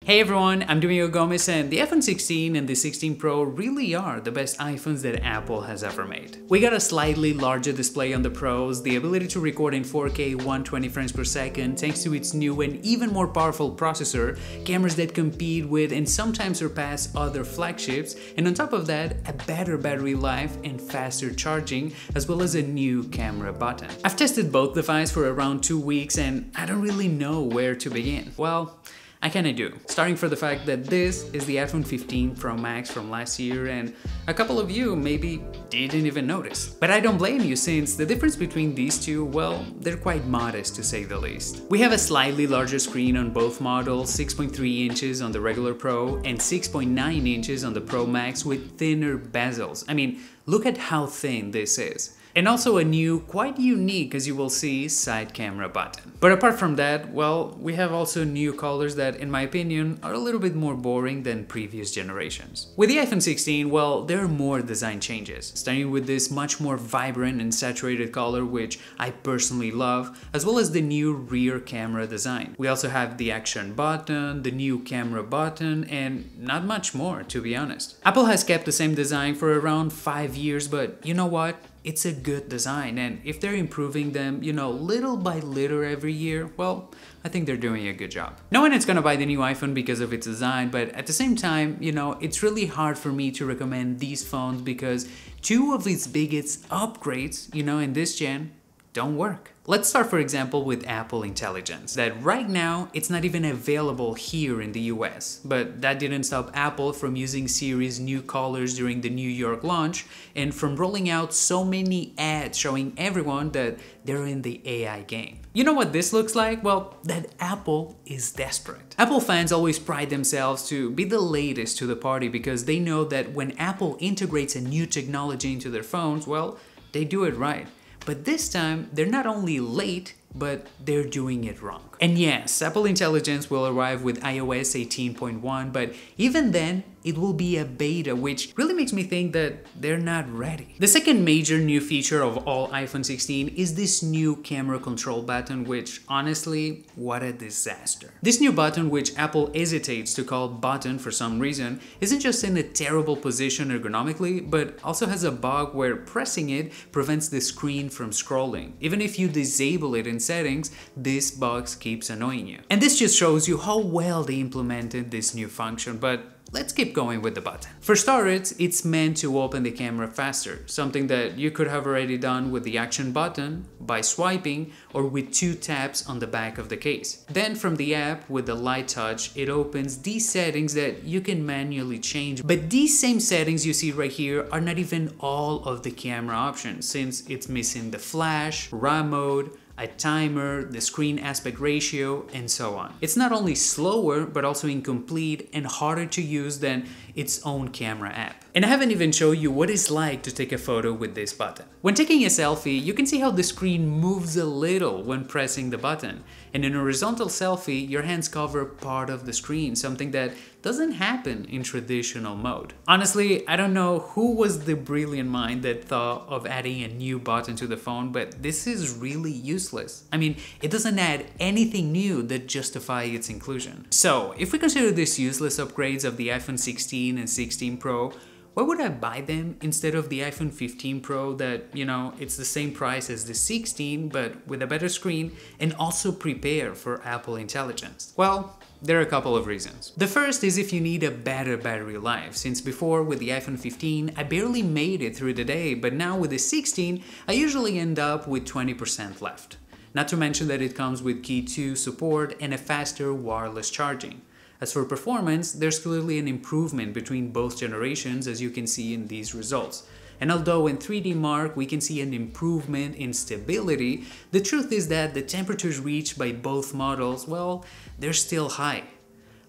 Hey everyone, I'm Domingo Gomez, and the iPhone 16 and the 16 Pro really are the best iPhones that Apple has ever made. We got a slightly larger display on the Pros, the ability to record in 4K 120 frames per second thanks to its new and even more powerful processor, cameras that compete with and sometimes surpass other flagships, and on top of that, a better battery life and faster charging, as well as a new camera button. I've tested both devices for around 2 weeks and I don't really know where to begin. Well, I kinda do, starting from the fact that this is the iPhone 15 Pro Max from last year and a couple of you maybe didn't even notice. But I don't blame you, since the difference between these two, well, they're quite modest to say the least. We have a slightly larger screen on both models, 6.3 inches on the regular Pro and 6.9 inches on the Pro Max with thinner bezels. I mean, look at how thin this is. And also a new, quite unique, as you will see, side camera button. But apart from that, well, we have also new colors that, in my opinion, are a little bit more boring than previous generations. With the iPhone 16, well, there are more design changes, starting with this much more vibrant and saturated color, which I personally love, as well as the new rear camera design. We also have the action button, the new camera button, and not much more, to be honest. Apple has kept the same design for around 5 years, but you know what? It's a good design, and if they're improving them, little by little every year, well, I think they're doing a good job. No one is gonna buy the new iPhone because of its design, but at the same time, it's really hard for me to recommend these phones because two of its biggest upgrades, in this gen, don't work. Let's start, for example, with Apple Intelligence, that right now it's not even available here in the US, but that didn't stop Apple from using Siri's new colors during the New York launch and from rolling out so many ads showing everyone that they're in the AI game. You know what this looks like? Well, that Apple is desperate. Apple fans always pride themselves to be the latest to the party because they know that when Apple integrates a new technology into their phones, well, they do it right. But this time, they're not only late, but they're doing it wrong. And yes, Apple Intelligence will arrive with iOS 18.1, but even then, it will be a beta, which really makes me think that they're not ready. The second major new feature of all iPhone 16 is this new camera control button, which honestly, what a disaster. This new button, which Apple hesitates to call button for some reason, isn't just in a terrible position ergonomically, but also has a bug where pressing it prevents the screen from scrolling. Even if you disable it in settings, this bug keeps annoying you. And this just shows you how well they implemented this new function, but let's keep going with the button. For starters, it's meant to open the camera faster, something that you could have already done with the action button, by swiping, or with 2 taps on the back of the case. Then from the app, with the light touch, it opens these settings that you can manually change. But these same settings you see right here are not even all of the camera options, since it's missing the flash, RAW mode, a timer, the screen aspect ratio, and so on. It's not only slower, but also incomplete and harder to use than its own camera app. And I haven't even shown you what it's like to take a photo with this button. When taking a selfie, you can see how the screen moves a little when pressing the button. And in a horizontal selfie, your hands cover part of the screen, something that doesn't happen in traditional mode. Honestly, I don't know who was the brilliant mind that thought of adding a new button to the phone, but this is really useless. I mean, it doesn't add anything new that justify its inclusion. So, if we consider these useless upgrades of the iPhone 16 and 16 Pro, why would I buy them instead of the iPhone 15 Pro that, it's the same price as the 16 but with a better screen and also prepare for Apple Intelligence? Well, there are a couple of reasons. The first is if you need a better battery life, since before with the iPhone 15 I barely made it through the day, but now with the 16 I usually end up with 20% left. Not to mention that it comes with Key 2 support and a faster wireless charging. As for performance, there's clearly an improvement between both generations, as you can see in these results. And although in 3D Mark we can see an improvement in stability, the truth is that the temperatures reached by both models, well, they're still high.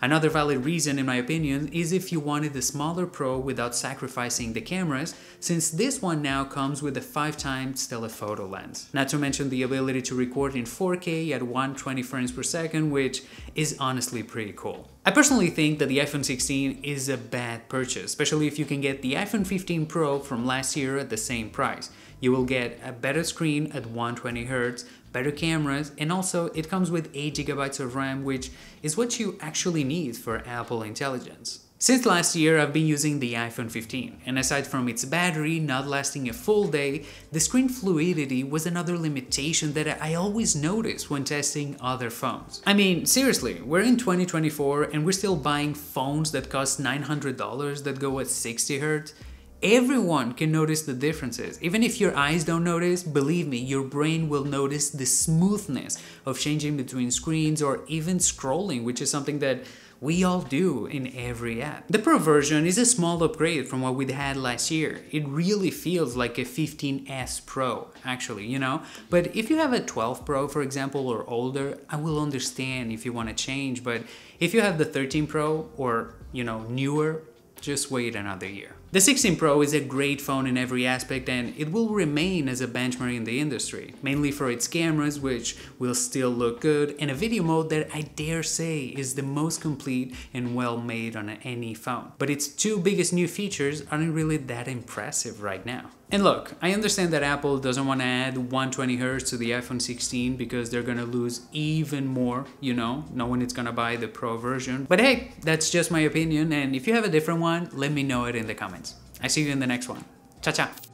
Another valid reason, in my opinion, is if you wanted the smaller Pro without sacrificing the cameras, since this one now comes with a 5x telephoto lens. Not to mention the ability to record in 4K at 120 frames per second, which is honestly pretty cool. I personally think that the iPhone 16 is a bad purchase, especially if you can get the iPhone 15 Pro from last year at the same price. You will get a better screen at 120Hz, better cameras, and also it comes with 8 GB of RAM, which is what you actually need for Apple Intelligence. Since last year, I've been using the iPhone 15, and aside from its battery not lasting a full day, the screen fluidity was another limitation that I always notice when testing other phones. I mean, seriously, we're in 2024 and we're still buying phones that cost $900 that go at 60 Hz. Everyone can notice the differences. Even if your eyes don't notice, believe me, your brain will notice the smoothness of changing between screens or even scrolling, which is something that we all do in every app. The Pro version is a small upgrade from what we had last year. It really feels like a 15S Pro, actually, you know? But if you have a 12 Pro, for example, or older, I will understand if you want to change. But if you have the 13 Pro or, you know, newer, just wait another year. The 16 Pro is a great phone in every aspect, and it will remain as a benchmark in the industry, mainly for its cameras, which will still look good, and a video mode that I dare say is the most complete and well made on any phone. But its two biggest new features aren't really that impressive right now. And look, I understand that Apple doesn't want to add 120 Hz to the iPhone 16 because they're gonna lose even more, you know, no one is gonna buy the Pro version. But hey, that's just my opinion, and if you have a different one, let me know it in the comments. I see you in the next one. Ciao, ciao.